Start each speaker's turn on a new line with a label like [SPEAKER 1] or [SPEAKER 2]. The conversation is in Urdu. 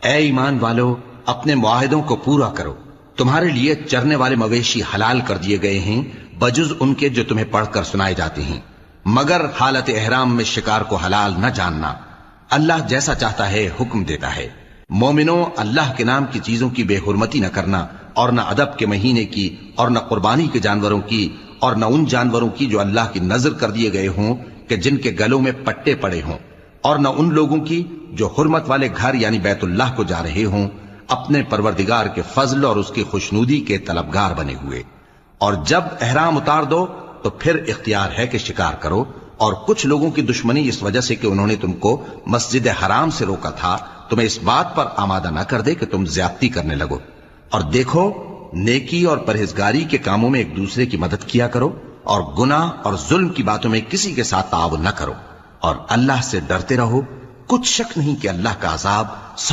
[SPEAKER 1] اے ایمان والو، اپنے معاہدوں کو پورا کرو۔ تمہارے لیے چرنے والے مویشی حلال کر دیے گئے ہیں بجز ان کے جو تمہیں پڑھ کر سنائے جاتے ہیں، مگر حالت احرام میں شکار کو حلال نہ جاننا۔ اللہ جیسا چاہتا ہے حکم دیتا ہے۔ مومنوں، اللہ کے نام کی چیزوں کی بے حرمتی نہ کرنا، اور نہ ادب کے مہینے کی، اور نہ قربانی کے جانوروں کی، اور نہ ان جانوروں کی جو اللہ کی نذر کر دیے گئے ہوں کہ جن کے گلوں میں پٹے پڑے ہوں، اور نہ ان لوگوں کی جو حرمت والے گھر یعنی بیت اللہ کو جا رہے ہوں اپنے پروردگار کے فضل اور اس کی خوشنودی کے طلبگار بنے ہوئے۔ اور جب احرام اتار دو تو پھر اختیار ہے کہ شکار کرو، اور کچھ لوگوں کی دشمنی اس وجہ سے کہ انہوں نے تم کو مسجد حرام سے روکا تھا تمہیں اس بات پر آمادہ نہ کر دے کہ تم زیادتی کرنے لگو۔ اور دیکھو، نیکی اور پرہیزگاری کے کاموں میں ایک دوسرے کی مدد کیا کرو، اور گناہ اور ظلم کی باتوں میں کسی کے ساتھ تعاون نہ کرو، اور اللہ سے ڈرتے رہو۔ کچھ شک نہیں کہ اللہ کا عذاب سخت